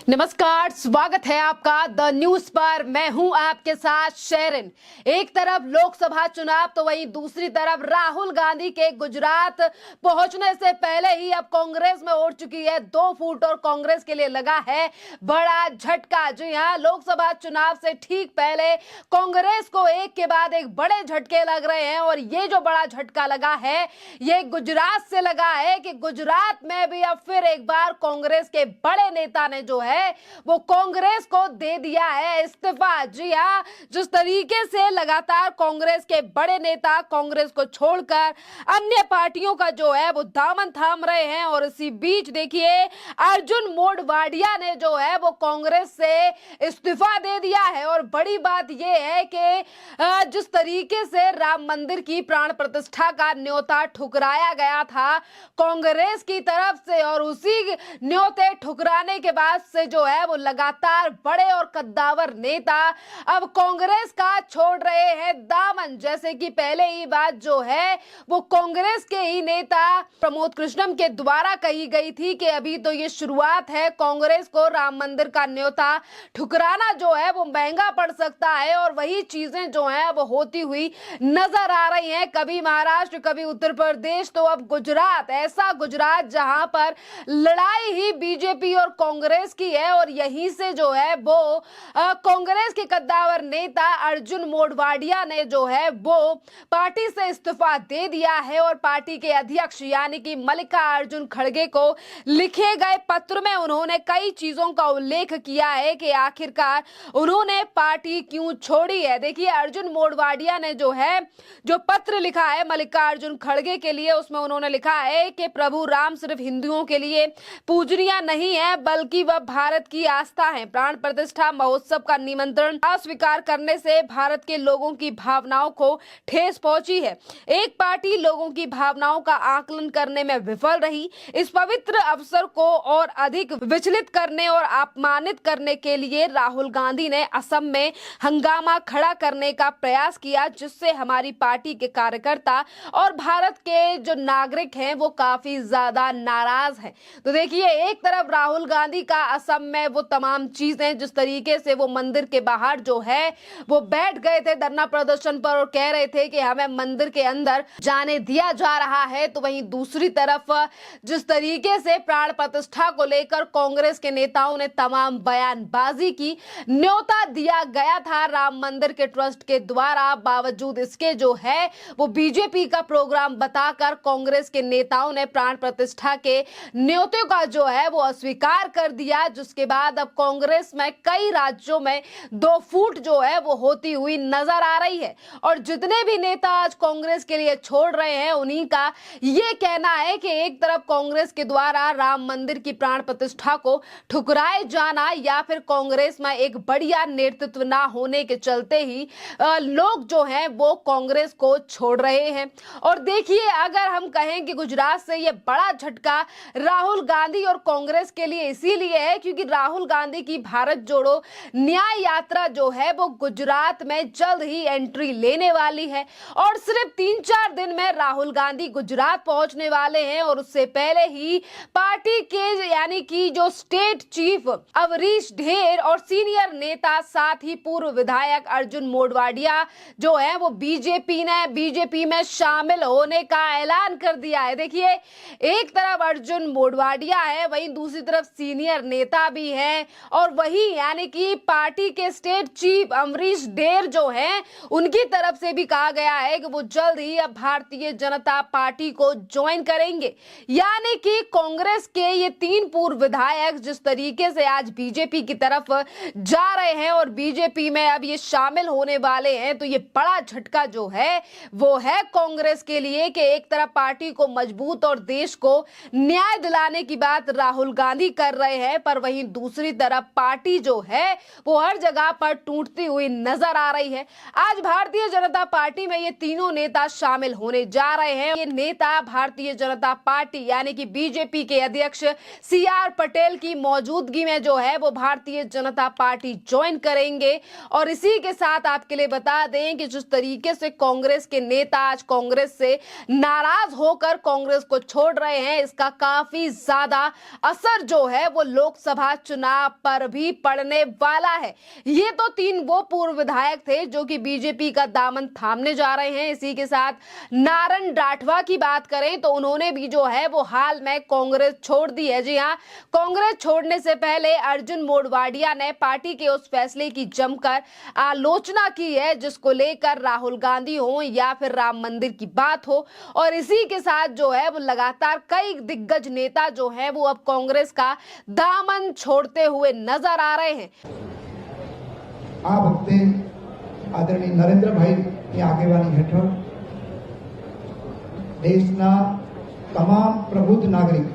नमस्कार, स्वागत है आपका द न्यूज पर। मैं हूं आपके साथ शेरिन। एक तरफ लोकसभा चुनाव तो वहीं दूसरी तरफ राहुल गांधी के गुजरात पहुंचने से पहले ही अब कांग्रेस में उड़ चुकी है 2 फूट और कांग्रेस के लिए लगा है बड़ा झटका। जी हां, लोकसभा चुनाव से ठीक पहले कांग्रेस को एक के बाद एक बड़े झटके लग रहे हैं और ये जो बड़ा झटका लगा है ये गुजरात से लगा है कि गुजरात में भी अब फिर एक बार कांग्रेस के बड़े नेता ने जो है वो कांग्रेस को दे दिया है इस्तीफा। जी हां, जिस तरीके से लगातार कांग्रेस के बड़े नेता कांग्रेस को छोड़कर अन्य पार्टियों का जो है वो दामन थाम रहे हैं और इसी बीच देखिए अर्जुन मोढवाडिया ने जो है वो कांग्रेस से इस्तीफा दे दिया है। और बड़ी बात यह है कि जिस तरीके से राम मंदिर की प्राण प्रतिष्ठा का न्योता ठुकराया गया था कांग्रेस की तरफ से और उसी न्योते ठुकराने के बाद से जो है वो लगातार बड़े और कद्दावर नेता अब कांग्रेस का छोड़ रहे हैं दामन। जैसे कि पहले ही बात जो है वो कांग्रेस के ही नेता प्रमोद कृष्णम के द्वारा कही गई थी कि अभी तो ये शुरुआत है, कांग्रेस को राम मंदिर का न्योता ठुकराना जो है वो महंगा पड़ सकता है। और वही चीजें जो है वो होती हुई नजर आ रही हैं, कभी महाराष्ट्र कभी उत्तर प्रदेश तो अब गुजरात। ऐसा गुजरात जहां पर लड़ाई ही बीजेपी और कांग्रेस की है और यहीं से जो है वो कांग्रेस के कद्दावर नेता अर्जुन मोढवाडिया ने जो है वो पार्टी से इस्तीफा दे दिया है। और पार्टी के अध्यक्ष यानी कि मल्लिकार्जुन खड़गे को लिखे गए पत्र में उन्होंने कई चीजों का उल्लेख किया है कि आखिरकार उन्होंने पार्टी क्यों छोड़ी है। देखिए अर्जुन मोढवाडिया ने जो है जो पत्र लिखा है मल्लिकार्जुन खड़गे के लिए, उसमें उन्होंने लिखा है कि प्रभु राम सिर्फ हिंदुओं के लिए पूजनीय नहीं है बल्कि वह भारत की आस्था है। प्राण प्रतिष्ठा महोत्सव का निमंत्रण अस्वीकार करने से भारत के लोगों की भावनाओं को ठेस पहुंची है। एक पार्टी लोगों की भावनाओं का आकलन करने में विफल रही। इस पवित्र अवसर को और अधिक विचलित करने और अपमानित करने के लिए राहुल गांधी ने असम में हंगामा खड़ा करने का प्रयास किया, जिससे हमारी पार्टी के कार्यकर्ता और भारत के जो नागरिक हैं वो काफी ज्यादा नाराज हैं। तो देखिए एक तरफ राहुल गांधी का असम में वो तमाम चीजें, जिस तरीके से वो मंदिर के बाहर जो है वो बैठ गए थे धरना प्रदर्शन पर और कह रहे थे कि हमें मंदिर के अंदर जाने दिया जा रहा है, तो वहीं दूसरी तरफ जिस तरीके से प्राण प्रतिष्ठा को लेकर कांग्रेस के नेताओं ने तमाम बयानबाजी की, न्योता दिया गया था राम मंदिर के ट्रस्ट के द्वारा, बावजूद इसके जो है वो बीजेपी का प्रोग्राम बताकर कांग्रेस के नेताओं ने प्राण प्रतिष्ठा के न्योते का जो है वो अस्वीकार कर दिया। जिसके बाद अब कांग्रेस में कई राज्यों में 2 फूट जो है वो होती हुई नजर आ रही है। और जितने भी नेता आज कांग्रेस के लिए छोड़ रहे हैं उन्हीं का ये कहना है कि एक तरफ कांग्रेस के द्वारा राम मंदिर की प्राण प्रतिष्ठा को ठुकराए जाना या फिर कांग्रेस में एक बढ़िया नेतृत्व ना होने के चलते ही लोग जो हैं वो कांग्रेस को छोड़ रहे हैं। और देखिए अगर हम कहें कि गुजरात से ये बड़ा झटका राहुल गांधी और कांग्रेस के लिए इसीलिए है क्योंकि राहुल गांधी की भारत जोड़ो न्याय यात्रा जो है वो गुजरात में जल्द ही एंट्री लेने वाली है और सिर्फ 3-4 दिन में राहुल गांधी गुजरात पहुंचने वाले हैं। और उससे पहले ही पार्टी के यानी कि जो स्टेट चीफ अवरीश ढेर और सीनियर नेता साथ ही पूर्व विधायक अर्जुन मोढवाडिया जो है वो बीजेपी में शामिल होने का ऐलान कर दिया है। देखिए एक तरफ अर्जुन मोढवाडिया है, वहीं दूसरी तरफ सीनियर नेता भी हैं और वही यानी कि पार्टी के स्टेट चीफ अमरीश ढेर जो हैं उनकी तरफ से भी कहा गया है कि वो जल्द ही अब भारतीय जनता पार्टी को ज्वाइन करेंगे। यानी कि कांग्रेस के ये 3 पूर्व विधायक जिस तरीके से आज बीजेपी की तरफ जा रहे हैं और बीजेपी में अब ये शामिल होने वाले हैं, तो ये बड़ा झटका जो है वो है कांग्रेस के लिए कि एक तरफ पार्टी को मजबूत और देश को न्याय दिलाने की बात राहुल गांधी कर रहे हैं, पर वहीं दूसरी तरफ पार्टी जो है वो हर जगह पर टूटती हुई नजर आ रही है। आज भारतीय जनता पार्टी में ये तीनों नेता शामिल होने जा रहे हैं। ये नेता भारतीय जनता पार्टी यानी कि बीजेपी के अध्यक्ष CR पटेल की मौजूदगी में जो है वो भारतीय जनता पार्टी ज्वाइन करेंगे। और इसी के साथ आपके लिए बता दें कि जिस तरीके से कांग्रेस के नेता आज कांग्रेस से नाराज होकर कांग्रेस को छोड़ रहे हैं, इसका काफी ज्यादा असर जो है वो लोकसभा लोकसभा चुनाव पर भी पड़ने वाला है। ये तो 3 वो पूर्व विधायक थे जो कि बीजेपी का दामन थामने जा रहे हैं। इसी के साथ नारायण राठवा की बात करें तो उन्होंने भी जो है वो हाल में कांग्रेस छोड़ दी है। जी हाँ, कांग्रेस छोड़ने से पहले अर्जुन मोढवाडिया ने पार्टी के उस फैसले की जमकर आलोचना की है जिसको लेकर राहुल गांधी हो या फिर राम मंदिर की बात हो। और इसी के साथ जो है वो लगातार कई दिग्गज नेता जो है वो अब कांग्रेस का दामन छोड़ते हुए नजर आ रहे हैं। આ વખતે આદરણીય નરેન્દ્રભાઈની આગેવાની હેઠળ દેશના તમામ પ્રબુદ્ધ નાગરિક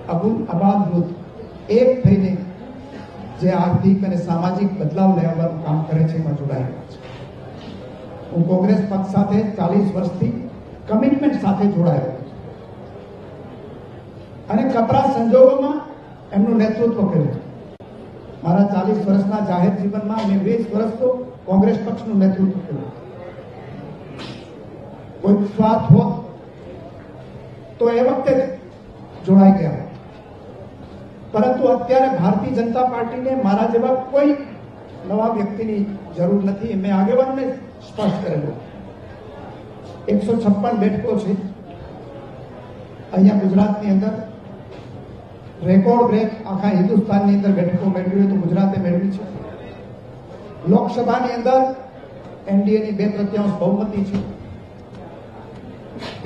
આબાદ વૃદ્ધ એક થઈને જે આર્થિક અને સામાજિક બદલાવ લાવવાનું કામ કરે છે એમાં જોડાયેલા છે। હું કોંગ્રેસ પક્ષ સાથે 40 વર્ષથી કમિટમેન્ટ સાથે જોડાયેલો છું અને કપરા સંજોગોમાં એમનું નેતૃત્વ કર્યું। મારા 40 વર્ષના જાહેર જીવનમાં મેં 20 વર્ષ તો કોંગ્રેસ પક્ષનું નેતૃત્વ કર્યું। કોઈ સ્વાર્થ હોત તો એ વખતે જોડાઈ ગયા, પરંતુ અત્યારે ભારતીય જનતા પાર્ટીને મારા જેવા કોઈ નવા વ્યક્તિની જરૂર નથી। મેં આગેવાનને સ્પષ્ટ કરેલું 156 બેઠકો છે અહીંયા ગુજરાતની અંદર, રેકોર્ડ બ્રેક આખા હિન્દુસ્તાનની અંદર બેઠકો મેળવી હોય તો ગુજરાતે મેળવી છે। લોકસભાની અંદર એનડીએની 2/3 બહુમતી છે।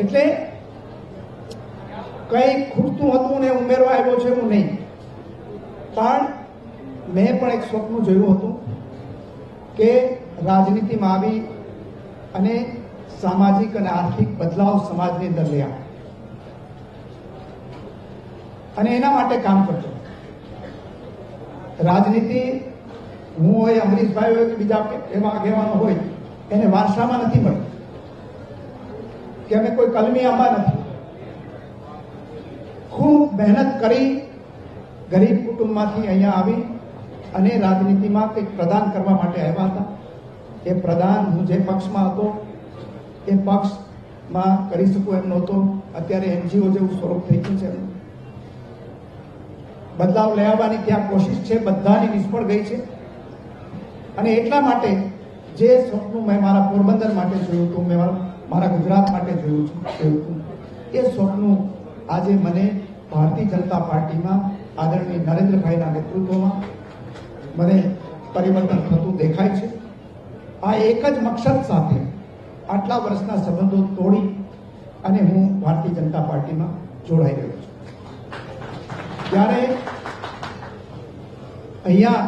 એટલે કઈ ખૂટતું હતું ને ઉમેરવા આવ્યો છે હું નહીં, પણ મેં પણ એક સ્વપ્ન જોયું હતું કે રાજનીતિમાં આવી અને સામાજિક અને આર્થિક બદલાવ સમાજની અંદર લઈ આવે અને એના માટે કામ કરજો। રાજનીતિ હું હોય, અમરીશભાઈ હોય કે બીજા એવા આગેવાનો હોય એને વારસામાં નથી મળતી કે અમે કોઈ કલમી આંબા નથી। ખૂબ મહેનત કરી ગરીબ કુટુંબમાંથી અહીંયા આવી અને રાજનીતિમાં કંઈક પ્રદાન કરવા માટે આવ્યા હતા। એ પ્રદાન હું જે પક્ષમાં હતો એ પક્ષમાં કરી શકું એમ નહોતો। અત્યારે એનજીઓ જેવું સ્વરૂપ થઈ ગયું છે। બદલાવ લાવવાની ત્યાં કોશિશ છે, બધાની નિષ્ફળ ગઈ છે અને એટલા માટે જે સ્વપ્ન મેં મારા પોરબંદર માટે જોયું હતું, મેં મારા ગુજરાત માટે જોયું હતું, એ સ્વપ્ન આજે મને ભારતીય જનતા પાર્ટીમાં આદરણીય નરેન્દ્રભાઈના નેતૃત્વમાં મને પરિવર્તન થતું દેખાય છે। આ એક જ મકસદ સાથે આટલા વર્ષના સંબંધો તોડી અને હું ભારતીય જનતા પાર્ટીમાં જોડાઈ રહ્યો છું। ત્યારે અહીંયા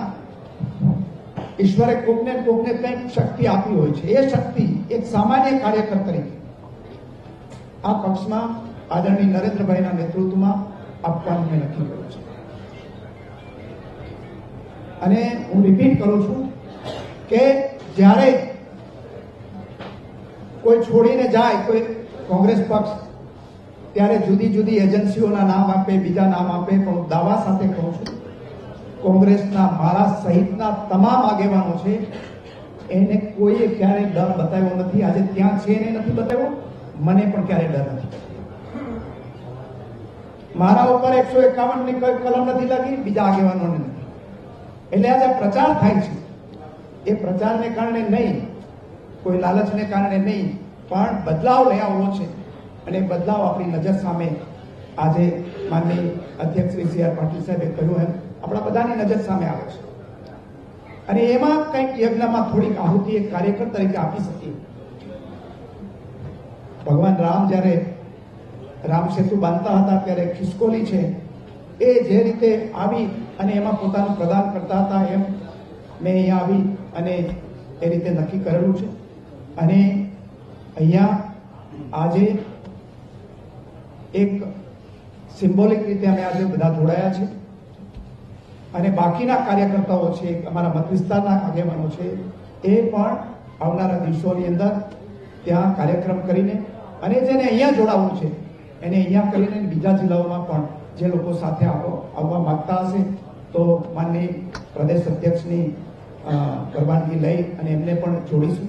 ઈશ્વરે કોકને કંઈક શક્તિ આપી હોય છે। એ શક્તિ એક સામાન્ય કાર્યકર તરીકે આ પક્ષમાં આદરણીય નરેન્દ્રભાઈના નેતૃત્વમાં આપવાનું મેં નક્કી કર્યું છે। અને હું રિપીટ કરું છું કે જ્યારે કોઈ છોડીને જાય કોઈ કોંગ્રેસ પક્ષ ત્યારે જુદી જુદી એજન્સીઓના નામ આપે, બીજા નામ આપે, પણ દાવા સાથે કહું છું કોંગ્રેસના મારા સહિતના તમામ આગેવાનો છે એને કોઈએ ક્યારેય ડર બતાવ્યો નથી। આજે ત્યાં છે એને નથી બતાવ્યો, મને પણ ક્યારેય ડર નથી। મારા ઉપર 151ની કોઈ કલમ નથી લાગી, બીજા આગેવાનોને નથી। એટલે આજે પ્રચાર થાય છે એ પ્રચારને કારણે નહીં, કોઈ લાલચને કારણે નહીં, પણ બદલાવ લઈ આવવો છે અને બદલાવ આપણી નજર સામે આજે માનનીય અધ્યક્ષ શ્રી સી આર પાટીલ સાહેબે કહ્યું એમ આપણા બધાની નજર સામે આવે છે અને એમાં કંઈક યજ્ઞમાં થોડીક આહુતિ એક કાર્યકર તરીકે આપી શકીએ। ભગવાન રામ જ્યારે રામ સેતુ બાંધતા હતા ત્યારે ખિસકોલી છે એ જે રીતે આવી અને એમાં પોતાનું પ્રદાન કરતા હતા એમ મેં અહીંયા આવી અને એ રીતે નક્કી કરેલું છે અને અહીંયા આજે એક સિમ્બોલિક રીતે અમે આજે બધા જોડાયા છે અને બાકીના કાર્યકર્તાઓ છે, અમારા મત વિસ્તારના આગેવાનો છે, એ પણ આવનારા દિવસોની અંદર ત્યાં કાર્યક્રમ કરીને અને જેને અહીંયા જોડાવવું છે એને અહીંયા કરીને બીજા જિલ્લાઓમાં પણ જે લોકો સાથે આવવા માંગતા હશે તો માનનીય પ્રદેશ અધ્યક્ષની પરવાનગી લઈ અને એમને પણ જોડીશું।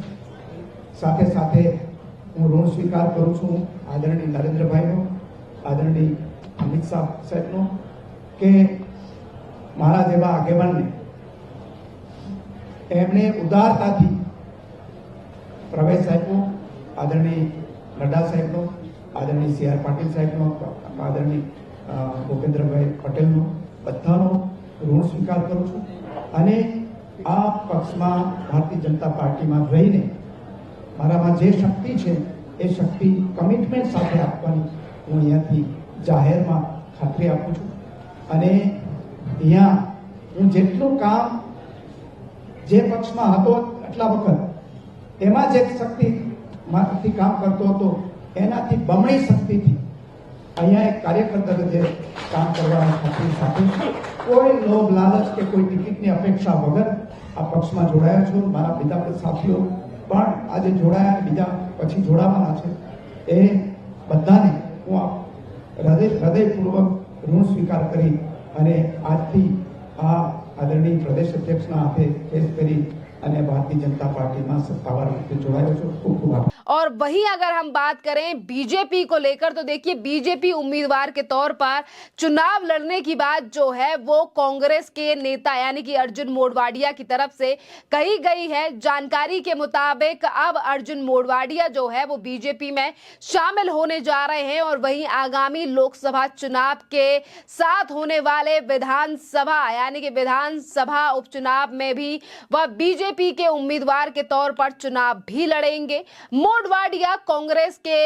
સાથે સાથે હું ઋણ સ્વીકાર કરું છું આદરણીય નરેન્દ્રભાઈનો, આદરણીય અમિત શાહ સાહેબનો કે મારા જેવા આગેવાનને એમણે ઉદારતાથી પ્રવેશ આપ્યો, આદરણીય નડ્ડા સાહેબનો, આદરણીય સી આર પાટીલ સાહેબનો, આદરણીય ભૂપેન્દ્રભાઈ પટેલનો, બધાનો ઋણ સ્વીકાર કરું છું અને આ પક્ષમાં ભારતીય જનતા પાર્ટીમાં રહીને મારામાં જે શક્તિ છે એ શક્તિ કમિટમેન્ટ સાથે આપવાની હું અહીંયાથી જાહેરમાં ખાતરી આપું છું અને અહીંયા હું જેટલું કામ જે પક્ષમાં હતો આટલા વખત એમાં જે શક્તિમાંથી કામ કરતો હતો એનાથી બમણી શક્તિથી અહીંયા એક કાર્યકર તરીકે કામ કરવાની ખાતરી સાથે કોઈ લોભ લાલચ કે કોઈ ટિકિટની અપેક્ષા વગર આ પક્ષમાં જોડાયા છું. મારા બીજા સાથીઓ પણ આજે જોડાયા, બીજા પછી જોડાવાના છે. એ બધાને હું હૃદયપૂર્વક ઋણ સ્વીકાર કરી અને આજથી આ આદરણીય પ્રદેશ અધ્યક્ષના હાથે કેસ કરી અને भारतीय जनता पार्टी में सत्तावार रूप से जोड़ाया छो. खूब खूब आभार. और वहीं अगर हम बात करें बीजेपी को लेकर तो देखिए बीजेपी उम्मीदवार के तौर पर चुनाव लड़ने की बात जो है वो कांग्रेस के नेता यानी कि अर्जुन मोढवाडिया की तरफ से कही गई है. जानकारी के मुताबिक अब अर्जुन मोढवाडिया जो है वो बीजेपी में शामिल होने जा रहे हैं और वहीं आगामी लोकसभा चुनाव के साथ होने वाले विधानसभा यानी कि विधानसभा उपचुनाव में भी वह बीजेपी के उम्मीदवार के तौर पर चुनाव भी लड़ेंगे. मोढवाडिया कांग्रेस के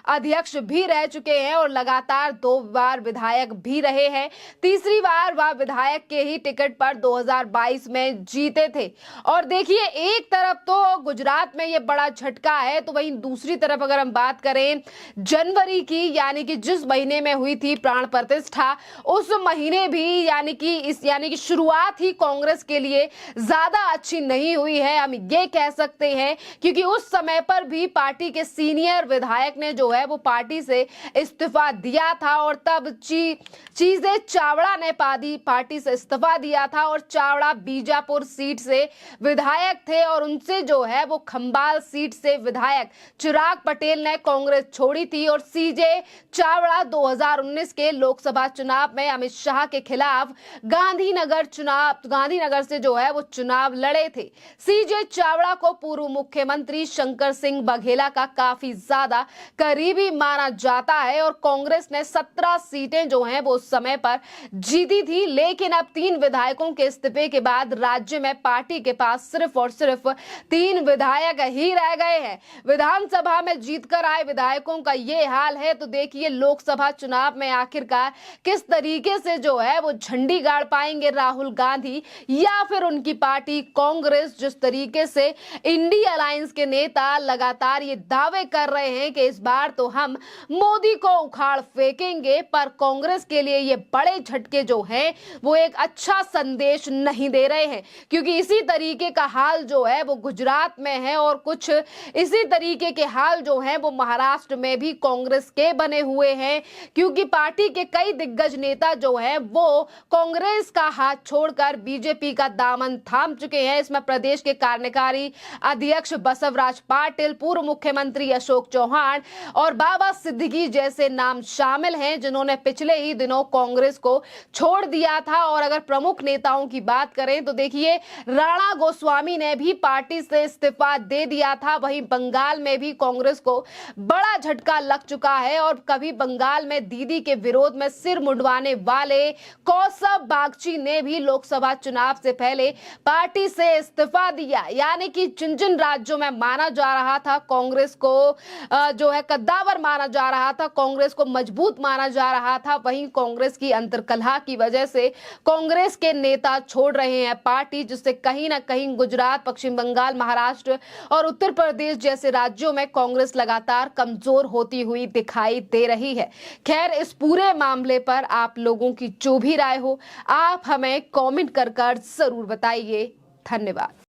अध्यक्ष भी रह चुके हैं और लगातार 2 बार विधायक भी रहे हैं. तीसरी बार वह विधायक के ही टिकट पर 2022 में जीते थे. और देखिए एक तरफ तो गुजरात में ये बड़ा झटका है तो वहीं दूसरी तरफ अगर हम बात करें जनवरी की यानी कि जिस महीने में हुई थी प्राण प्रतिष्ठा उस महीने भी यानी कि शुरुआत ही कांग्रेस के लिए ज्यादा अच्छी नहीं हुई है हम ये कह सकते हैं क्योंकि उस समय पर भी पार्टी के सीनियर विधायक ने जो है वो पार्टी से इस्तीफा दिया था और तब चीजें चावड़ा ने पार्टी से इस्तीफा दिया था और चावड़ा बीजापुर सीट से विधायक थे और उनसे जो है वो खंबाल सीट से विधायक चिराग पटेल ने कांग्रेस छोड़ी थी और सीजे चावड़ा 2019 के लोकसभा चुनाव में अमित शाह के खिलाफ गांधीनगर से जो है वो चुनाव लड़े थे. सीजे चावड़ा को पूर्व मुख्यमंत्री शंकर सिंह बघेला का काफी ज्यादा करीबी माना जाता है और कांग्रेस ने 17 सीटें जो हैं वो उस समय पर जीती थी. लेकिन अब 3 विधायकों के इस्तीफे के बाद राज्य में पार्टी के पास सिर्फ और सिर्फ 3 विधायक ही रह गए हैं. विधानसभा में जीतकर आए विधायकों का ये हाल है तो देखिए लोकसभा चुनाव में आखिरकार किस तरीके से जो है वो झंडी गाड़ पाएंगे राहुल गांधी या फिर उनकी पार्टी कांग्रेस. जिस तरीके से इंडिया अलायंस के नेता लगातार ये दावे कर रहे हैं कि इस बार तो हम मोदी को उखाड़ फेंकेंगे पर कांग्रेस के लिए ये बड़े झटके जो हैं वो एक अच्छा संदेश नहीं दे रहे हैं क्योंकि इसी तरीके का हाल जो है वो गुजरात में है और कुछ इसी तरीके के हाल जो है वो महाराष्ट्र में भी कांग्रेस के बने हुए हैं क्योंकि पार्टी के कई दिग्गज नेता जो हैं वो कांग्रेस का हाथ छोड़कर बीजेपी का दामन थाम चुके हैं. इसमें प्रदेश के कार्यकारी अध्यक्ष बसवराज पाटिल, पूर्व मुख्यमंत्री अशोक चौहान और बाबा सिद्दीकी जैसे नाम शामिल हैं जिन्होंने पिछले ही दिनों कांग्रेस को छोड़ दिया था. और अगर प्रमुख नेताओं की बात करें तो देखिए राणा गोस्वामी ने भी पार्टी से इस्तीफा दे दिया था. वहीं बंगाल में भी कांग्रेस को बड़ा झटका लग चुका है और कभी बंगाल में दीदी के विरोध में सिर मुंडवाने वाले कौसब बागची ने भी लोकसभा चुनाव से पहले पार्टी से इस्तीफा दिया. यानी कि जिन राज्यों में माना जा रहा था कांग्रेस को जो है कद्दावर माना जा रहा था, कांग्रेस को मजबूत माना जा रहा था, वहीं कांग्रेस की अंतर्कलह की वजह से कांग्रेस के नेता छोड़ रहे हैं पार्टी जिससे कहीं ना कहीं गुजरात, पश्चिम बंगाल, महाराष्ट्र और उत्तर प्रदेश जैसे राज्यों में कांग्रेस लगातार कमजोर होती हुई दिखाई दे रही है. खैर इस पूरे मामले पर आप लोगों की जो भी राय हो आप हमें कमेंट कर जरूर बताइए. धन्यवाद.